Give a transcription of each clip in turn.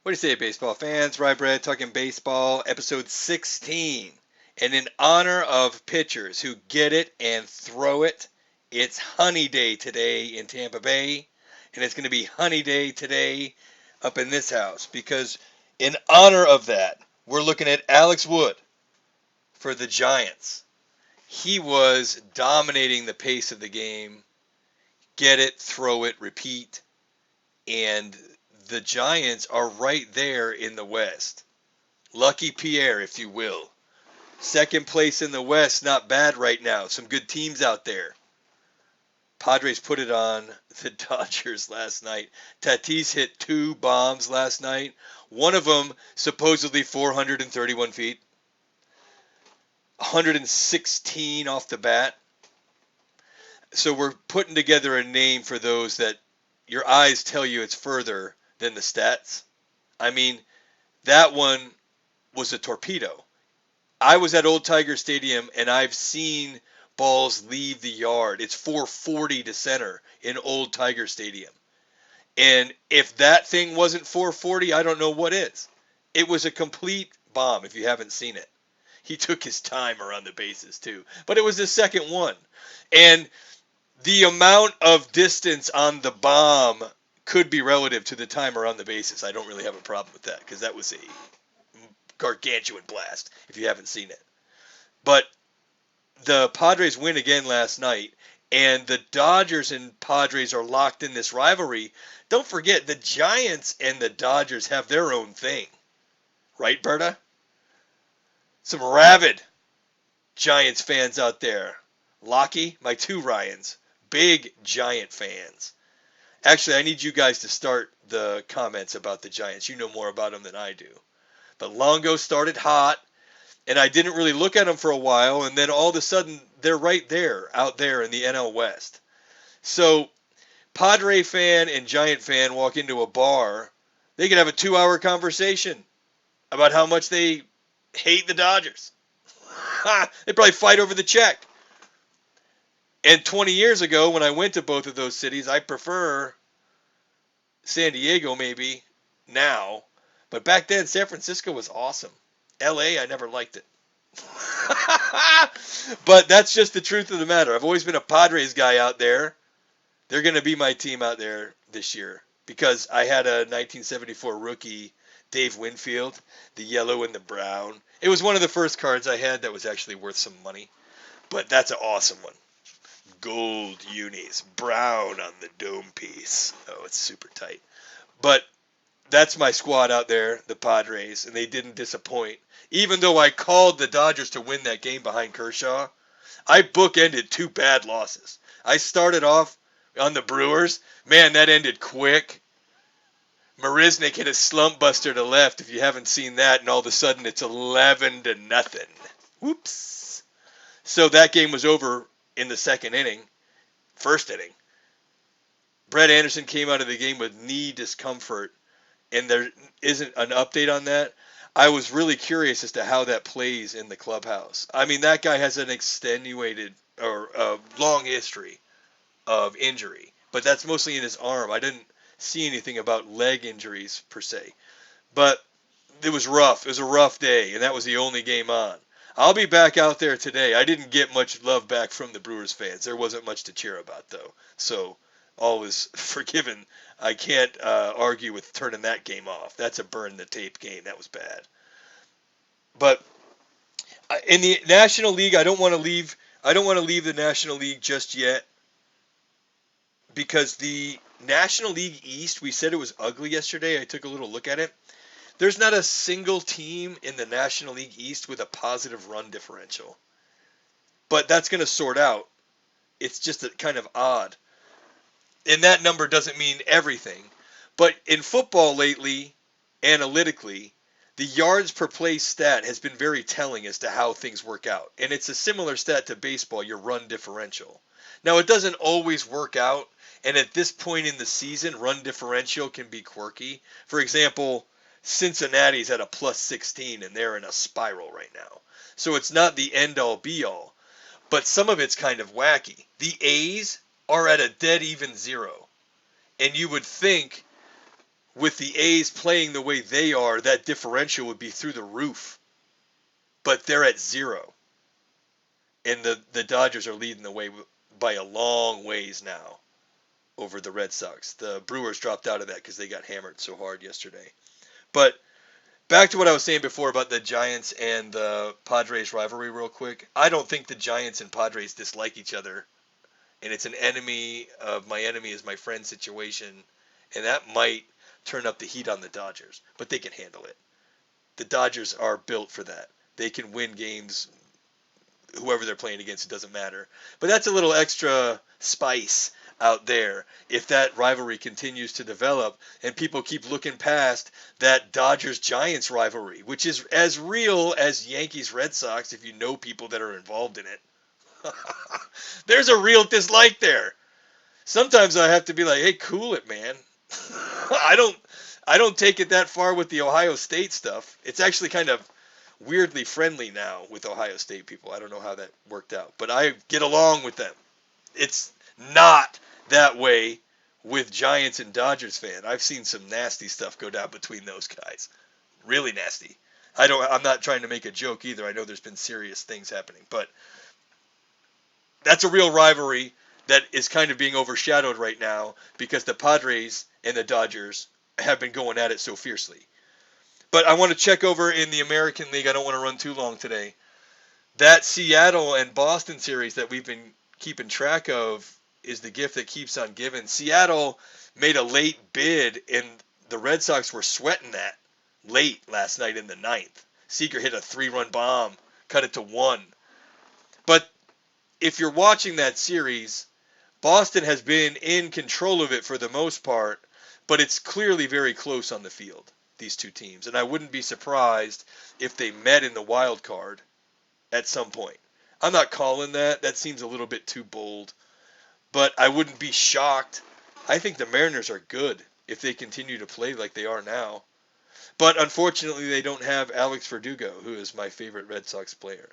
What do you say, baseball fans? Rye Bread talking baseball, episode 16. And in honor of pitchers who get it and throw it, it's Honey Day today in Tampa Bay. And it's going to be Honey Day today up in this house. Because in honor of that, we're looking at Alex Wood for the Giants. He was dominating the pace of the game. Get it, throw it, repeat. And the Giants are right there in the West. Lucky Pierre, if you will. Second place in the West, not bad right now. Some good teams out there. Padres put it on the Dodgers last night. Tatis hit 2 bombs last night. One of them supposedly 431 feet. 116 off the bat. So we're putting together a name for those that your eyes tell you it's further than the stats. I mean, that one was a torpedo. I was at Old Tiger Stadium, and I've seen balls leave the yard. It's 440 to center in Old Tiger Stadium. And if that thing wasn't 440, I don't know what is. It was a complete bomb if you haven't seen it. He took his time around the bases, too. But it was the second one. And the amount of distance on the bomb could be relative to the time around the bases. I don't really have a problem with that because that was a gargantuan blast if you haven't seen it. But the Padres win again last night, and the Dodgers and Padres are locked in this rivalry. Don't forget, the Giants and the Dodgers have their own thing. Right, Berta? Some rabid Giants fans out there. Lockie, my 2 Ryans, big Giant fans. Actually, I need you guys to start the comments about the Giants. You know more about them than I do. But Longo started hot, and I didn't really look at them for a while, and then all of a sudden, they're right there, out there in the NL West. So, Padre fan and Giant fan walk into a bar, they could have a 2-hour conversation about how much they hate the Dodgers. They probably fight over the check. And 20 years ago, when I went to both of those cities, I prefer San Diego maybe now. But back then, San Francisco was awesome. L.A., I never liked it. But that's just the truth of the matter. I've always been a Padres guy out there. They're going to be my team out there this year because I had a 1974 rookie, Dave Winfield, the yellow and the brown. It was one of the first cards I had that was actually worth some money. But that's an awesome one. Gold unis, brown on the dome piece. Oh, it's super tight. But that's my squad out there, the Padres, and they didn't disappoint. Even though I called the Dodgers to win that game behind Kershaw, I bookended 2 bad losses. I started off on the Brewers. Man, that ended quick. Marisnick hit a Slumpbuster to left, if you haven't seen that, and all of a sudden it's 11-0. Whoops. So that game was over in the first inning. Brett Anderson came out of the game with knee discomfort, and there isn't an update on that. I was really curious as to how that plays in the clubhouse. I mean, that guy has an extenuated or long history of injury, but that's mostly in his arm. I didn't see anything about leg injuries per se, but it was rough. It was a rough day, and that was the only game on. I'll be back out there today. I didn't get much love back from the Brewers fans. There wasn't much to cheer about, though. So, all was forgiven. I can't argue with turning that game off. That's a burn-the-tape game. That was bad. But in the National League, I don't want to leave the National League just yet because the National League East, we said it was ugly yesterday. I took a little look at it. There's not a single team in the National League East with a positive run differential. But that's going to sort out. It's just kind of odd. And that number doesn't mean everything. But in football lately, analytically, the yards per play stat has been very telling as to how things work out. And it's a similar stat to baseball, your run differential. Now, it doesn't always work out. And at this point in the season, run differential can be quirky. For example, Cincinnati's at a plus 16, and they're in a spiral right now. So it's not the end-all, be-all. But some of it's kind of wacky. The A's are at a dead-even 0. And you would think with the A's playing the way they are, that differential would be through the roof. But they're at 0. And the Dodgers are leading the way by a long ways now over the Red Sox. The Brewers dropped out of that because they got hammered so hard yesterday. But back to what I was saying before about the Giants and the Padres rivalry real quick. I don't think the Giants and Padres dislike each other. And it's an enemy of my enemy is my friend situation. And that might turn up the heat on the Dodgers. But they can handle it. The Dodgers are built for that. They can win games. Whoever they're playing against, it doesn't matter. But that's a little extra spice out there if that rivalry continues to develop and people keep looking past that Dodgers-Giants rivalry, which is as real as Yankees-Red Sox if you know people that are involved in it. There's a real dislike there. Sometimes I have to be like, hey, cool it, man. I don't take it that far with the Ohio State stuff. It's actually kind of weirdly friendly now with Ohio State people. I don't know how that worked out, but I get along with them. It's not that way with Giants and Dodgers fan. I've seen some nasty stuff go down between those guys. Really nasty. I'm not trying to make a joke either. I know there's been serious things happening, but that's a real rivalry that is kind of being overshadowed right now because the Padres and the Dodgers have been going at it so fiercely. But I want to check over in the American League. I don't want to run too long today. That Seattle and Boston series that we've been keeping track of is the gift that keeps on giving. Seattle made a late bid, and the Red Sox were sweating that late last night in the 9th. Seager hit a 3-run bomb, cut it to 1. But if you're watching that series, Boston has been in control of it for the most part, but it's clearly very close on the field, these two teams. And I wouldn't be surprised if they met in the wild card at some point. I'm not calling that. That seems a little bit too bold. But I wouldn't be shocked. I think the Mariners are good if they continue to play like they are now. But unfortunately, they don't have Alex Verdugo, who is my favorite Red Sox player.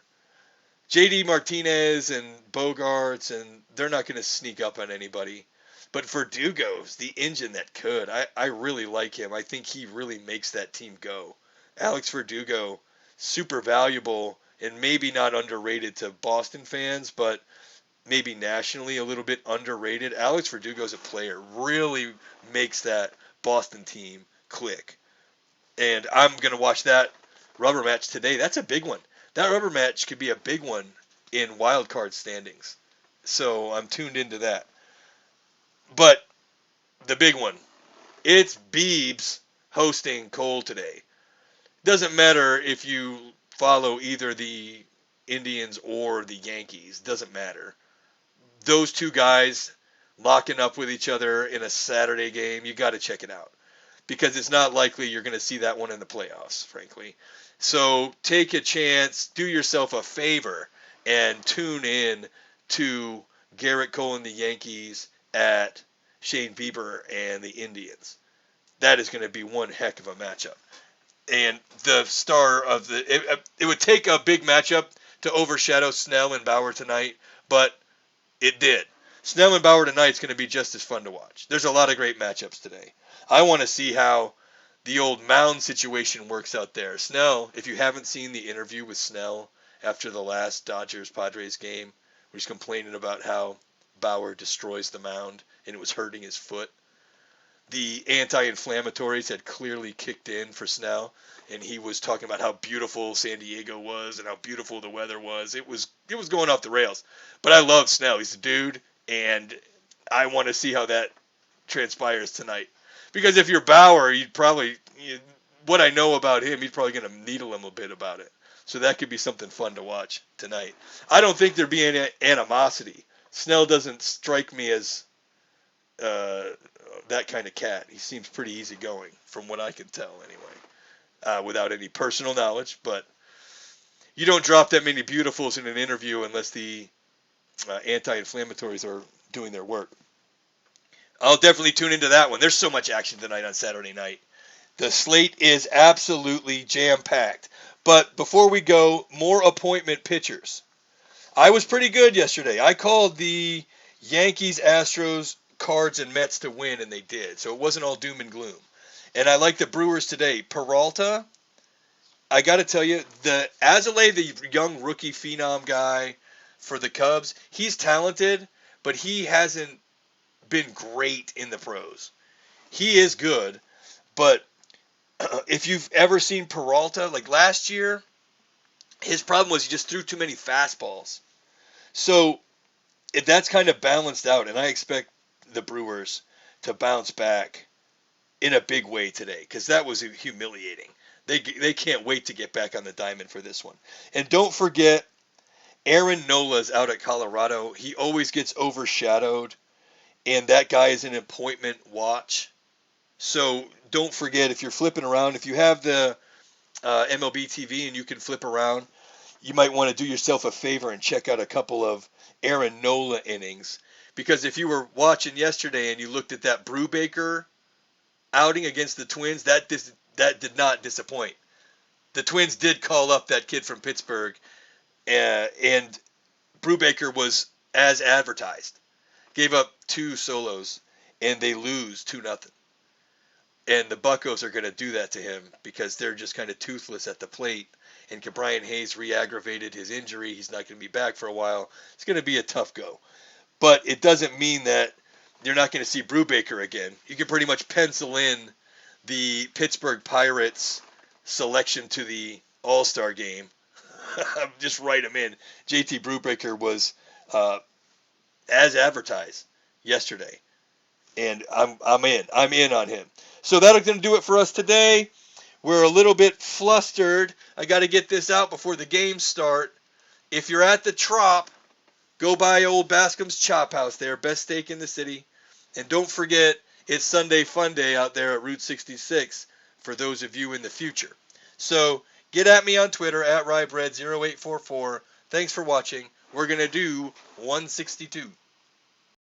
J.D. Martinez and Bogarts, and they're not going to sneak up on anybody. But Verdugo's the engine that could. I really like him. I think he really makes that team go. Alex Verdugo, super valuable and maybe not underrated to Boston fans, but maybe nationally a little bit underrated. Alex Verdugo's a player. Really makes that Boston team click. And I'm going to watch that rubber match today. That's a big one. That rubber match could be a big one in wild card standings. So I'm tuned into that. But the big one, it's Biebs hosting Cole today. Doesn't matter if you follow either the Indians or the Yankees. Doesn't matter. Those two guys locking up with each other in a Saturday game, you got to check it out. Because it's not likely you're going to see that one in the playoffs, frankly. So take a chance, do yourself a favor, and tune in to Garrett Cole and the Yankees at Shane Bieber and the Indians. That is going to be one heck of a matchup. And the star of it would take a big matchup to overshadow Snell and Bauer tonight, but it did. Snell and Bauer tonight is going to be just as fun to watch. There's a lot of great matchups today. I want to see how the old mound situation works out there. Snell, if you haven't seen the interview with Snell after the last Dodgers-Padres game, where he's complaining about how Bauer destroys the mound and it was hurting his foot, the anti-inflammatories had clearly kicked in for Snell, and he was talking about how beautiful San Diego was and how beautiful the weather was. It was going off the rails. But I love Snell. He's a dude, and I want to see how that transpires tonight. Because if you're Bauer, what I know about him, he's probably going to needle him a bit about it. So that could be something fun to watch tonight. I don't think there'd be any animosity. Snell doesn't strike me as that kind of cat. He seems pretty easygoing, from what I can tell anyway, without any personal knowledge. But you don't drop that many beautifuls in an interview unless the anti-inflammatories are doing their work. I'll definitely tune into that one. There's so much action tonight on Saturday night. The slate is absolutely jam-packed. But before we go, more appointment pitchers. I was pretty good yesterday. I called the Yankees, Astros, Cards, and Mets to win, and they did. So it wasn't all doom and gloom. And I like the Brewers today. Peralta, I got to tell you, the Azalea, the young rookie phenom guy for the Cubs, he's talented, but he hasn't been great in the pros. He is good, but if you've ever seen Peralta, like last year, his problem was he just threw too many fastballs. So that's kind of balanced out, and I expect the Brewers to bounce back in a big way today because that was humiliating. They can't wait to get back on the diamond for this one. And don't forget, Aaron Nola's out at Colorado. He always gets overshadowed, and that guy is an appointment watch. So don't forget, if you're flipping around, if you have the MLB TV and you can flip around, you might want to do yourself a favor and check out a couple of Aaron Nola innings. Because if you were watching yesterday and you looked at that Brubaker outing against the Twins, that did not disappoint. The Twins did call up that kid from Pittsburgh, and Brubaker was as advertised. Gave up 2 solos, and they lose 2-0. And the Buccos are going to do that to him because they're just kind of toothless at the plate. And Brian Hayes re-aggravated his injury. He's not going to be back for a while. It's going to be a tough go. But it doesn't mean that you're not going to see Brubaker again. You can pretty much pencil in the Pittsburgh Pirates selection to the All-Star game. Just write him in. JT Brubaker was as advertised yesterday. And I'm in. I'm in on him. So that's going to do it for us today. We're a little bit flustered. I got to get this out before the games start. If you're at the Trop, go by Old Bascom's Chop House there. Best steak in the city. And don't forget, it's Sunday Fun Day out there at Route 66 for those of you in the future. So get at me on Twitter at RyeBread0844. Thanks for watching. We're going to do 162.